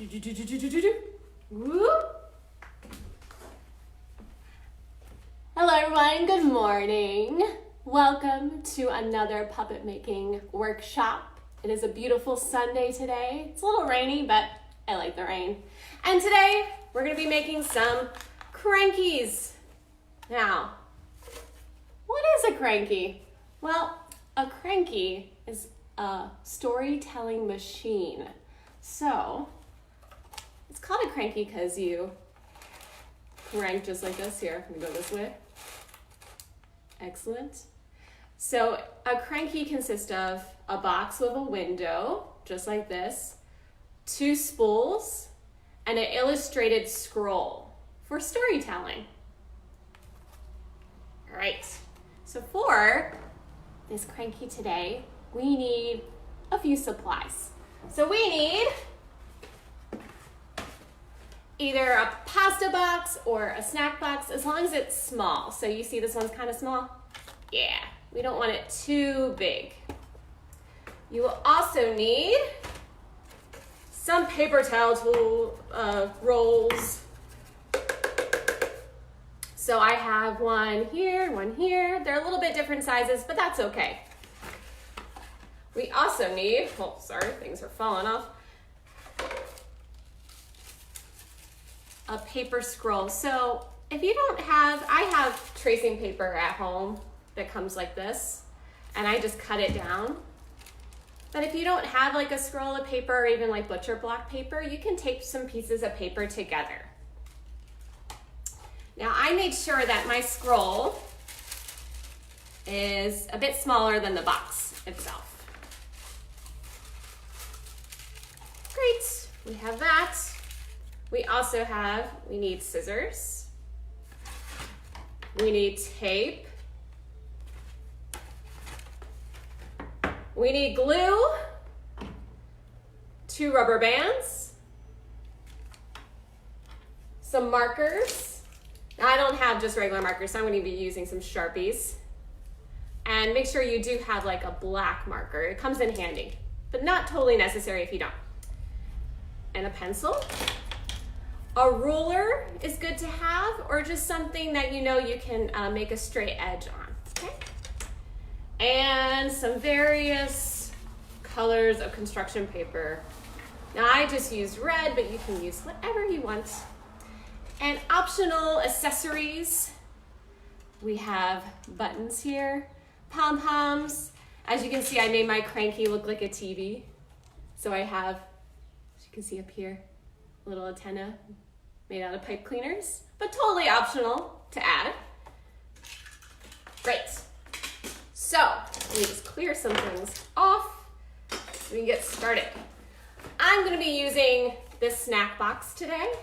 Hello everyone, good morning. Welcome to another puppet making workshop. It is a beautiful Sunday today. It's a little rainy, but I like the rain. And today we're going to be making some crankies. Now, what is a cranky? Well, a cranky is a storytelling machine. So, it's called a cranky because you crank just like this. Here, let me go this way. Excellent. So, a cranky consists of a box with a window, just like this, 2 spools, and an illustrated scroll for storytelling. All right, so for this cranky today, we need a few supplies. So we need either a pasta box or a snack box, as long as it's small. So you see this one's kind of small? Yeah, we don't want it too big. You will also need some paper towel rolls. So I have one here, one here. They're a little bit different sizes, but that's okay. We also need, oh, sorry, things are falling off. A paper scroll. So if you don't have, I have tracing paper at home that comes like this, and I just cut it down. But if you don't have like a scroll of paper or even like butcher block paper, you can tape some pieces of paper together. Now I made sure that my scroll is a bit smaller than the box itself. Great, we have that. We also have, we need scissors. We need tape. We need glue, 2 rubber bands, some markers. Now I don't have just regular markers, so I'm going to be using some Sharpies. And make sure you do have like a black marker. It comes in handy, but not totally necessary if you don't. And a pencil. A ruler is good to have, or just something that you know you can make a straight edge on, okay? And some various colors of construction paper. Now I just used red, but you can use whatever you want. And optional accessories. We have buttons here, pom-poms. As you can see, I made my cranky look like a TV. So I have, as you can see up here, a little antenna made out of pipe cleaners, but totally optional to add. Great. So let me just clear some things off so we can get started. I'm going to be using this snack box today.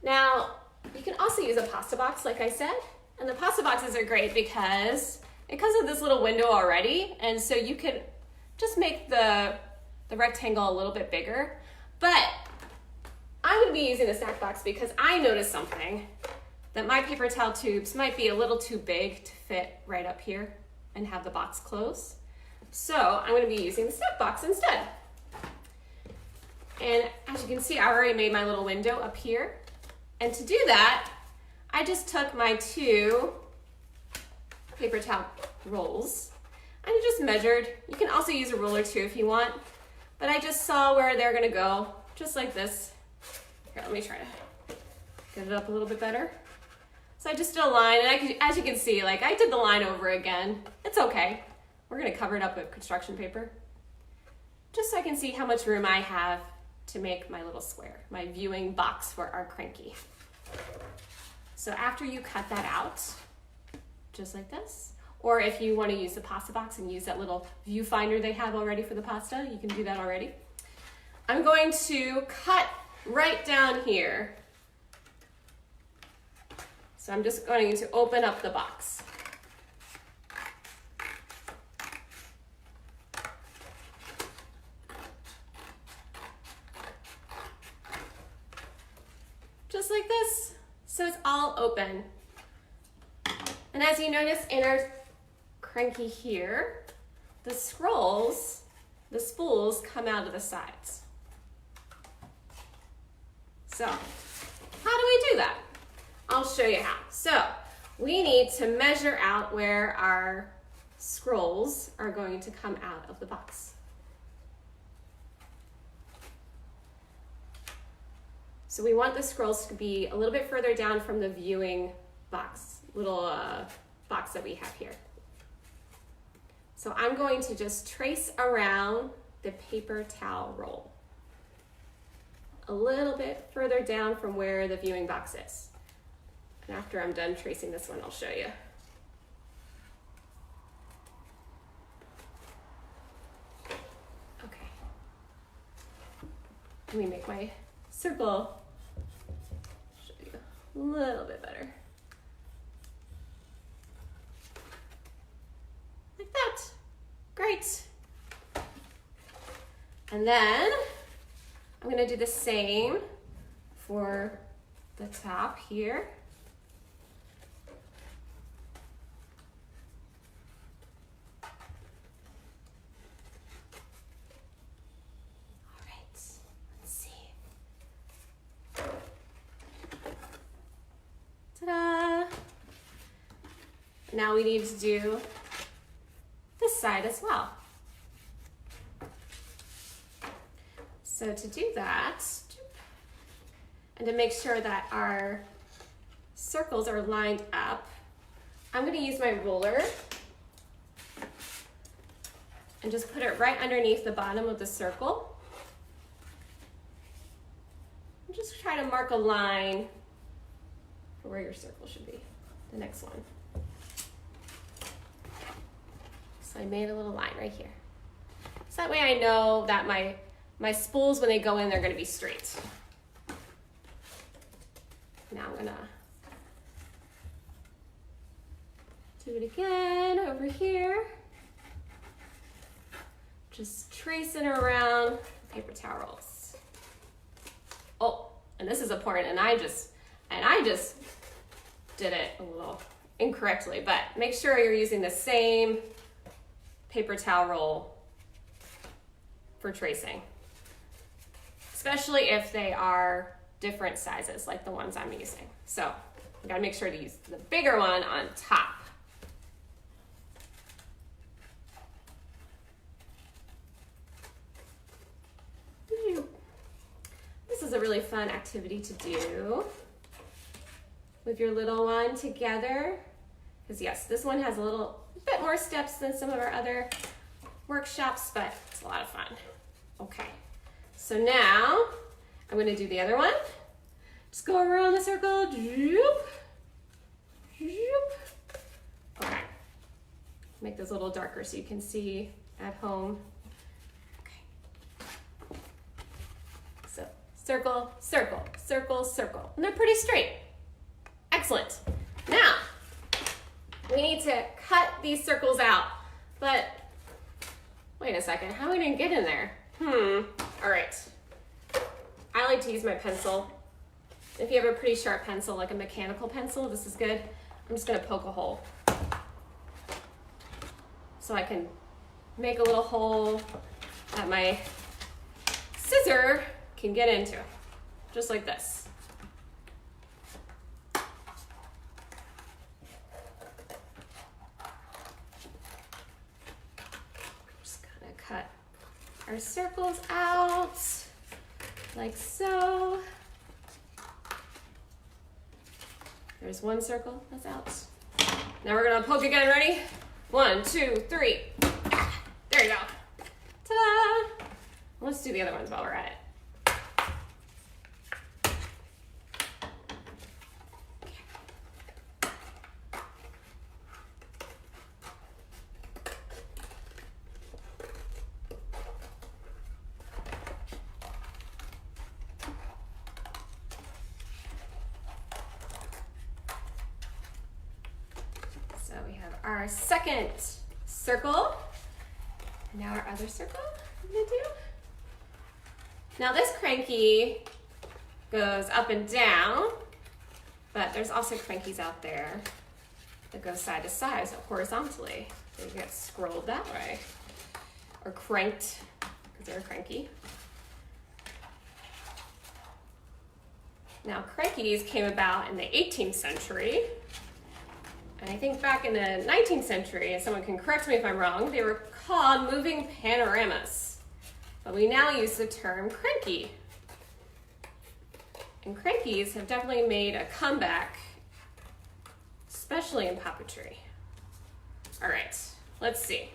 Now, you can also use a pasta box, like I said, and the pasta boxes are great because it comes with this little window already, and so you can just make the rectangle a little bit bigger. But I'm going to be using the snack box because I noticed something, that my paper towel tubes might be a little too big to fit right up here and have the box close. So I'm going to be using the snack box instead. And as you can see, I already made my little window up here. And to do that, I just took my 2 paper towel rolls and I just measured. You can also use a ruler too if you want, but I just saw where they're gonna go, just like this. Here, let me try to get it up a little bit better. So I just did a line, and as you can see, like I did the line over again. It's okay. We're gonna cover it up with construction paper, just so I can see how much room I have to make my little square, my viewing box for our cranky. So after you cut that out, just like this, or if you want to use the pasta box and use that little viewfinder they have already for the pasta, you can do that already. I'm going to cut right down here. So I'm just going to open up the box. Just like this. So it's all open. And as you notice in our cranky here, the scrolls, the spools come out of the sides. So how do we do that? I'll show you how. So we need to measure out where our scrolls are going to come out of the box. So we want the scrolls to be a little bit further down from the viewing box, little box that we have here. So I'm going to just trace around the paper towel roll a little bit further down from where the viewing box is. And after I'm done tracing this one, I'll show you. Okay. Let me make my circle show you a little bit better. Like that. Great. And then I'm going to do the same for the top here. All right, let's see. Ta-da! Now we need to do this side as well. So to do that, and to make sure that our circles are lined up, I'm going to use my ruler and just put it right underneath the bottom of the circle. And just try to mark a line for where your circle should be, the next one. So I made a little line right here. So that way I know that my spools, when they go in, they're going to be straight. Now I'm going to do it again over here. Just tracing around paper towel rolls. Oh, and this is important, and I just did it a little incorrectly, but make sure you're using the same paper towel roll for tracing, especially if they are different sizes like the ones I'm using. So you gotta make sure to use the bigger one on top. This is a really fun activity to do with your little one together, because yes, this one has a little bit more steps than some of our other workshops, but it's a lot of fun. Okay, so now I'm going to do the other one. Just go around the circle. Zoop, zoop. Okay, make this a little darker so you can see at home. Okay, so circle, circle, circle, circle, and they're pretty straight. Excellent. Now we need to cut these circles out, but wait a second, how are we gonna get in there? All right. I like to use my pencil. If you have a pretty sharp pencil, like a mechanical pencil, this is good. I'm just gonna poke a hole so I can make a little hole that my scissor can get into, just like this. Cut our circles out like so. There's one circle that's out. Now we're gonna poke again. Ready? 1, 2, 3. There you go. Ta-da! Let's do the other ones while we're at it. Our second circle. Now our other circle I'm gonna do. Now this cranky goes up and down, but there's also crankies out there that go side to side, so horizontally. They get scrolled that way, or cranked, because they're cranky. Now, Crankies came about in the 18th century. And I think back in the 19th century, and someone can correct me if I'm wrong, they were called moving panoramas. But we now use the term cranky. And Crankies have definitely made a comeback, especially in puppetry. All right, let's see.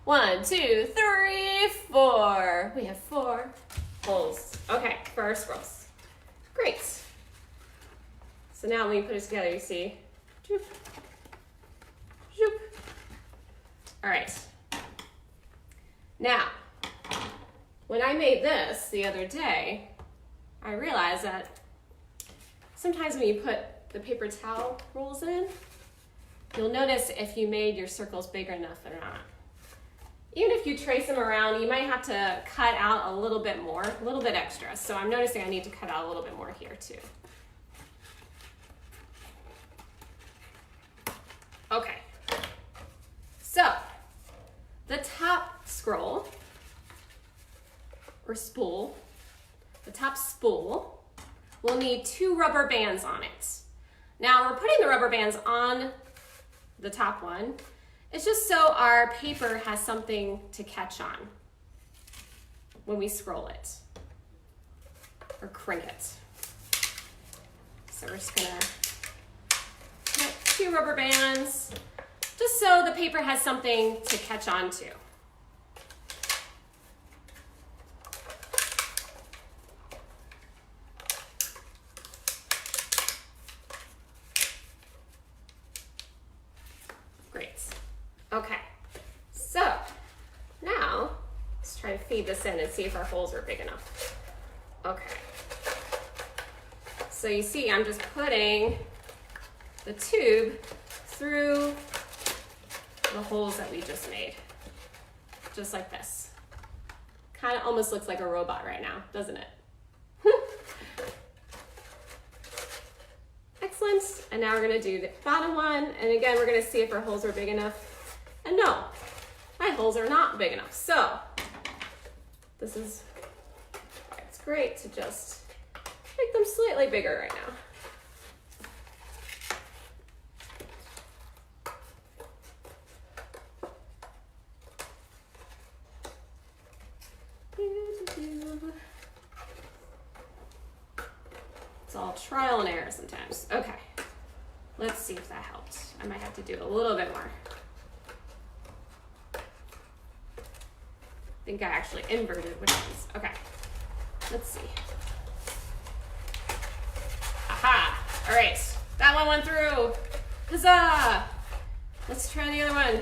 1, 2, 3, 4. We have 4 holes. Okay, for our scrolls. Great. So now when you put it together, you see, zoop, zoop. All right. Now, when I made this the other day, I realized that sometimes when you put the paper towel rolls in, you'll notice if you made your circles big enough or not. Even if you trace them around, you might have to cut out a little bit more, a little bit extra. So I'm noticing I need to cut out a little bit more here too. Okay, so the top scroll, or spool, the top spool will need 2 rubber bands on it. Now we're putting the rubber bands on the top one. It's just so our paper has something to catch on when we scroll it or crank it. So we're just gonna put 2 rubber bands just so the paper has something to catch on to. Great. Okay, so now let's try to feed this in and see if our holes are big enough. Okay, so you see I'm just putting the tube through the holes that we just made, just like this. Kind of almost looks like a robot right now, doesn't it? Excellent, and now we're gonna do the bottom one, and again, we're gonna see if our holes are big enough. And no, my holes are not big enough. So it's great to just make them slightly bigger right now. It's all trial and error sometimes. Okay, let's see if that helped. I might have to do a little bit more. I think I actually inverted which ones. Okay, let's see. Aha, all right, that one went through. Huzzah! Let's try the other one.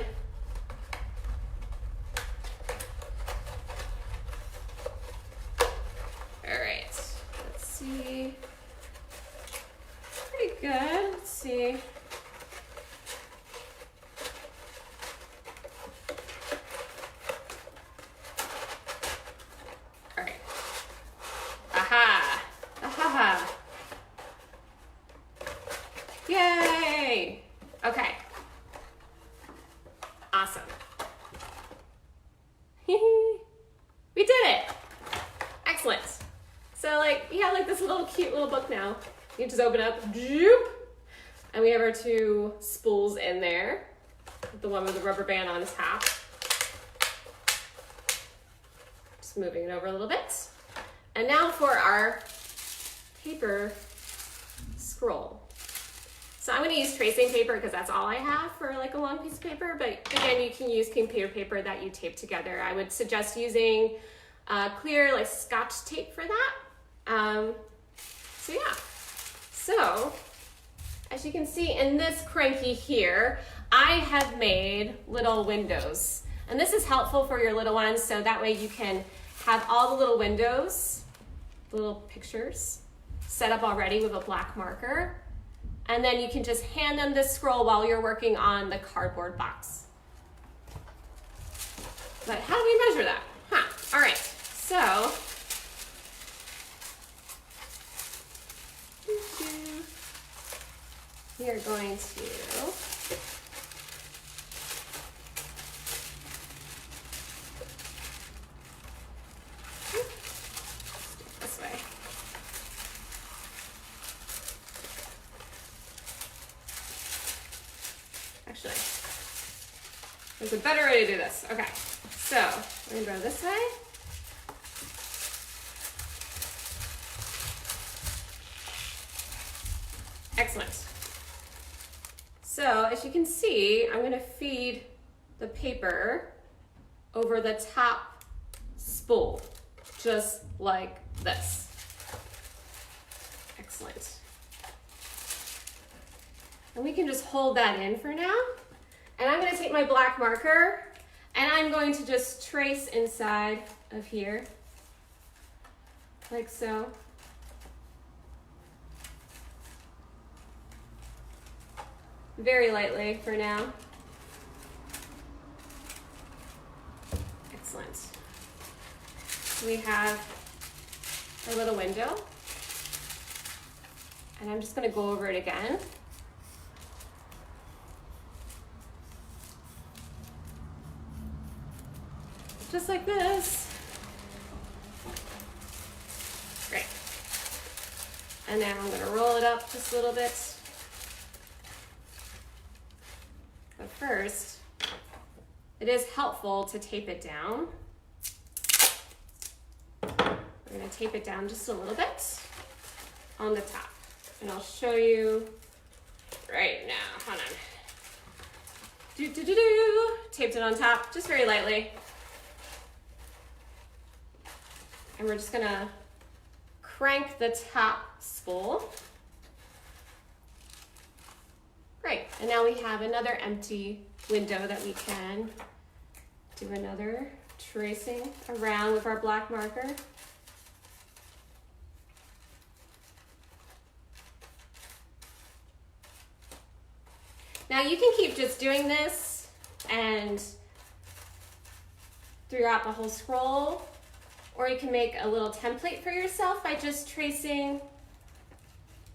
All right, let's see. Pretty good, let's see. All right. Aha! Aha! Yay! Okay. Awesome. We did it! Excellent. So you have this little cute little book now. You can just open up, and we have our 2 spools in there. The one with the rubber band on top. Just moving it over a little bit. And now for our paper scroll. So I'm going to use tracing paper because that's all I have for a long piece of paper. But again, you can use computer paper that you tape together. I would suggest using clear Scotch tape for that. So yeah. So as you can see in this cranky here, I have made little windows. And this is helpful for your little ones, so that way you can have all the little windows, the little pictures, set up already with a black marker. And then you can just hand them this scroll while you're working on the cardboard box. But how do we measure that? All right, so we are going to There's a better way to do this. Okay, so we're gonna go this way. Excellent. So as you can see, I'm gonna feed the paper over the top spool, just like this. Excellent. And we can just hold that in for now. And I'm gonna take my black marker and I'm going to just trace inside of here, like so. Very lightly for now. Excellent. We have our little window. And I'm just gonna go over it again. Just like this. Great. And now I'm gonna roll it up just a little bit. But first, it is helpful to tape it down. We're gonna tape it down just a little bit on the top. And I'll show you right now. Hold on. Taped it on top, just very lightly. And we're just gonna crank the top spool. Great, and now we have another empty window that we can do another tracing around with our black marker. Now you can keep just doing this and throughout the whole scroll, or you can make a little template for yourself by just tracing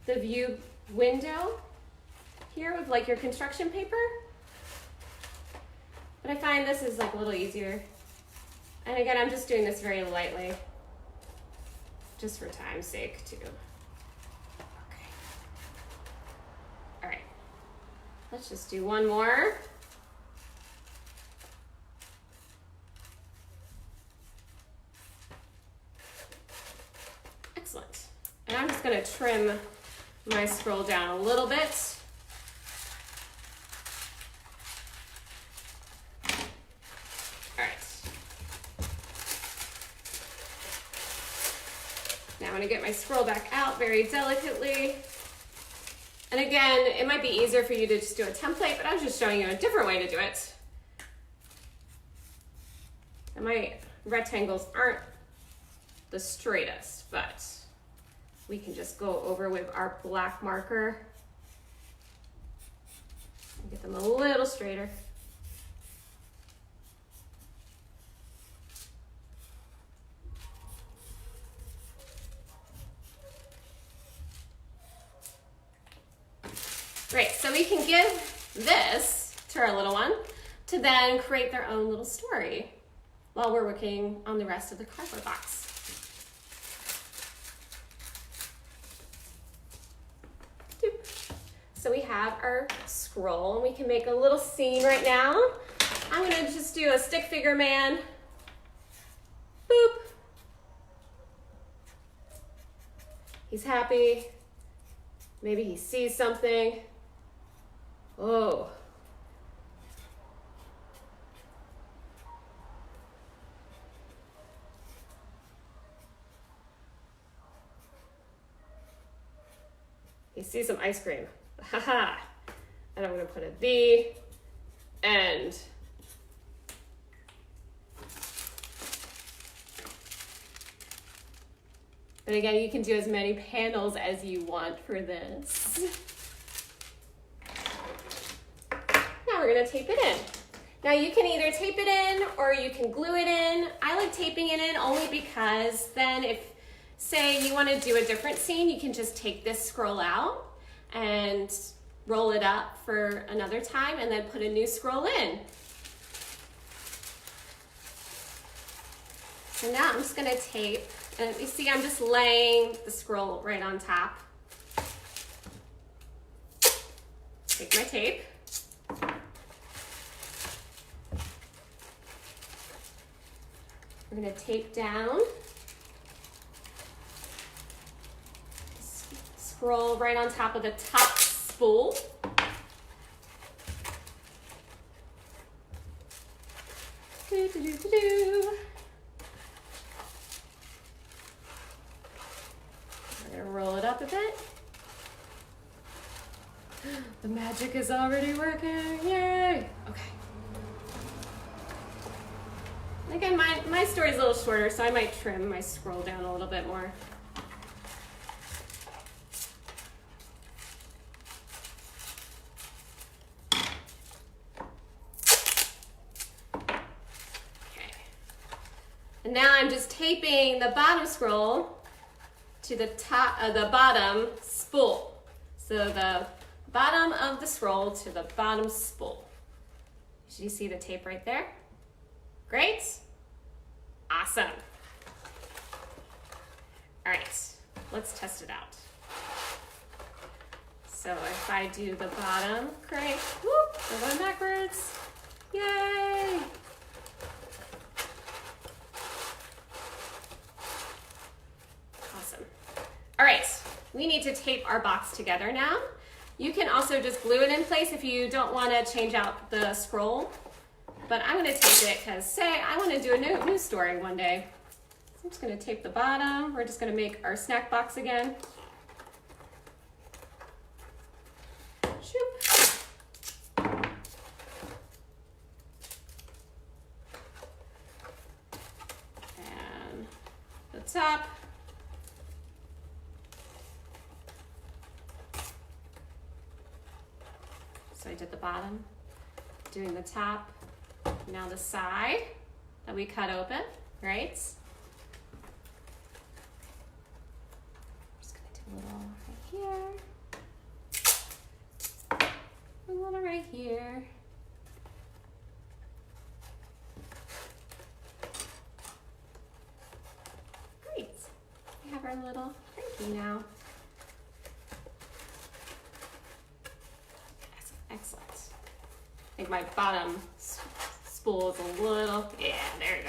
the view window here with like your construction paper. But I find this is like a little easier. And again, I'm just doing this very lightly, just for time's sake too. Okay. All right, let's just do one more. Excellent. And I'm just gonna trim my scroll down a little bit. I'm gonna get my scroll back out very delicately. And again, it might be easier for you to just do a template, but I was just showing you a different way to do it. And my rectangles aren't the straightest, but we can just go over with our black marker and get them a little straighter. Great, so we can give this to our little one to then create their own little story while we're working on the rest of the cardboard box. So we have our scroll and we can make a little scene right now. I'm gonna just do a stick figure man. Boop. He's happy. Maybe he sees something. Oh. He sees some ice cream. Haha. And I'm gonna put a the end. But again, you can do as many panels as you want for this. Now we're gonna tape it in. Now you can either tape it in or you can glue it in. I like taping it in only because then if, say you wanna do a different scene, you can just take this scroll out and roll it up for another time and then put a new scroll in. So now I'm just gonna tape, and you see I'm just laying the scroll right on top. Take my tape. We're gonna tape down. Scroll right on top of the top spool. Do, do, do, do, do. We're gonna roll it up a bit. The magic is already working, yay! Okay. Again, my story's a little shorter, so I might trim my scroll down a little bit more. Okay. And now I'm just taping the bottom scroll to the top of the bottom spool. So the bottom of the scroll to the bottom spool. Do you see the tape right there? Great. Awesome. All right, let's test it out. So if I do the bottom crank, whoop, we're going backwards. Yay. Awesome. All right, we need to tape our box together now. You can also just glue it in place if you don't want to change out the scroll. But I'm going to tape it because, say, I want to do a news story one day. So I'm just going to tape the bottom. We're just going to make our snack box again. Shoop. And the top. So I did the bottom, doing the top. Now the side that we cut open, right? Just gonna do a little right here, a little right here. Great, we have our little Crankie now. Excellent. I think my bottom spool is a little, yeah, there you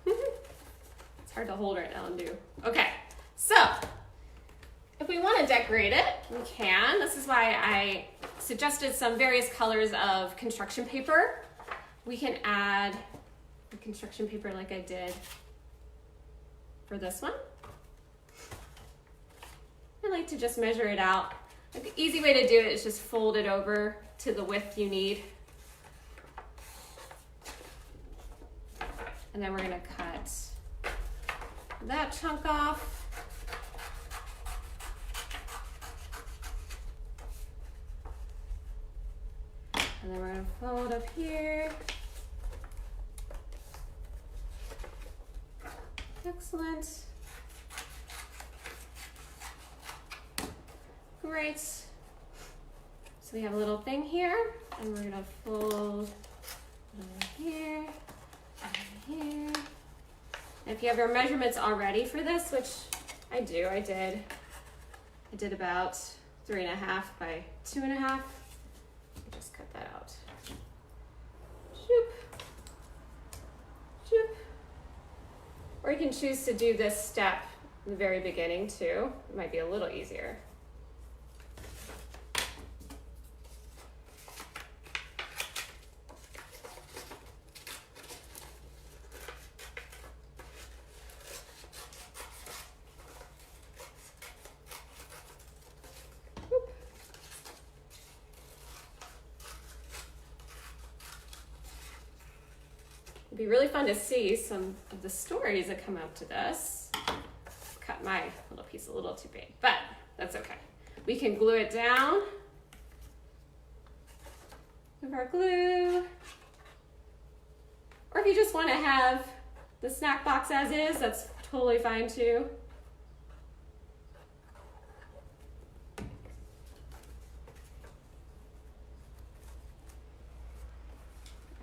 go. It's hard to hold right now and do. Okay, so if we want to decorate it, we can. This is why I suggested some various colors of construction paper. We can add the construction paper like I did for this one. I like to just measure it out. The easy way to do it is just fold it over to the width you need. And then we're gonna cut that chunk off. And then we're gonna fold up here. Excellent. Great. So we have a little thing here, and we're gonna fold over here, over here. And if you have your measurements already for this, which I do, I did about 3.5 by 2.5. Just cut that out. Shoop, shoop. Or you can choose to do this step in the very beginning too. It might be a little easier. It'd be really fun to see some of the stories that come out to this. Cut my little piece a little too big, but that's okay. We can glue it down with our glue. Or if you just want to have the snack box as is, that's totally fine too.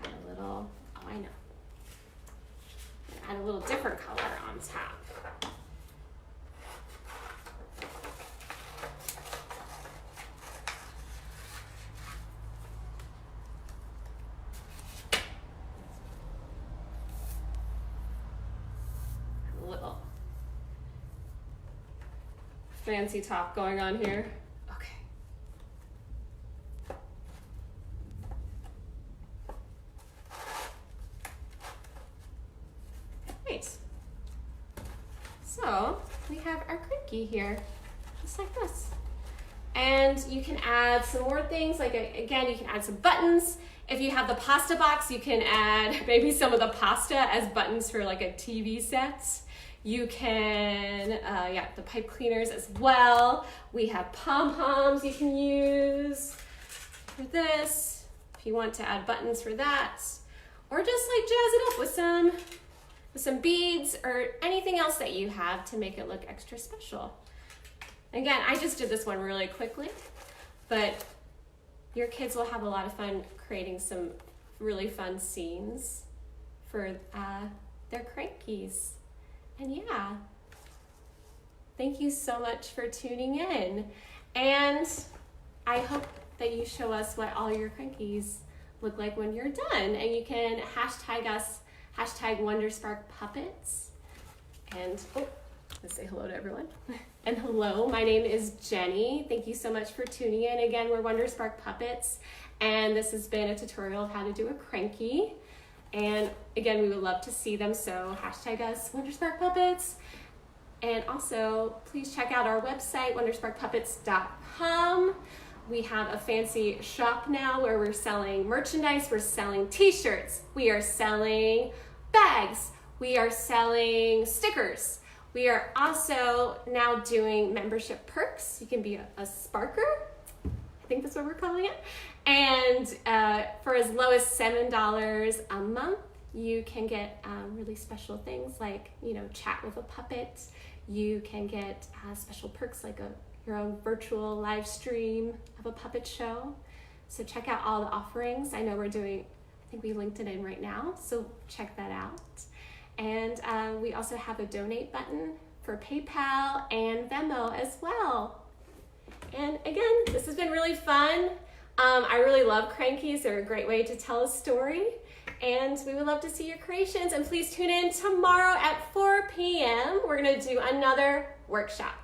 Add a little, oh I know. Add a little different color on top. fancy top going on here. Okay. Great. So we have our Crankie here, just like this. And you can add some more things, like again, you can add some buttons. If you have the pasta box, you can add maybe some of the pasta as buttons for like a TV set. You can, the pipe cleaners as well. We have pom-poms you can use for this, if you want to add buttons for that. Or just like jazz it up with some beads or anything else that you have to make it look extra special. Again, I just did this one really quickly, but your kids will have a lot of fun creating some really fun scenes for their Crankies. And yeah, thank you so much for tuning in. And I hope that you show us what all your Crankies look like when you're done. And you can hashtag us, #WonderSparkPuppets. And let's say hello to everyone. And hello, my name is Jenny. Thank you so much for tuning in. Again, we're WonderSpark Puppets, and this has been a tutorial of how to do a Crankie. And again, we would love to see them, so hashtag us, WonderSparkPuppets. And also, please check out our website, wondersparkpuppets.com. We have a fancy shop now where we're selling merchandise. We're selling t-shirts. We are selling bags. We are selling stickers. We are also now doing membership perks. You can be a Sparker. I think that's what we're calling it. And for as low as $7 a month, you can get really special things like, chat with a puppet. You can get special perks like your own virtual live stream of a puppet show. So check out all the offerings. I know we're doing, I think we linked it in right now, so check that out. And we also have a donate button for PayPal and Venmo as well. And again, this has been really fun. I really love Crankies. They're a great way to tell a story. And we would love to see your creations. And please tune in tomorrow at 4 p.m. We're going to do another workshop.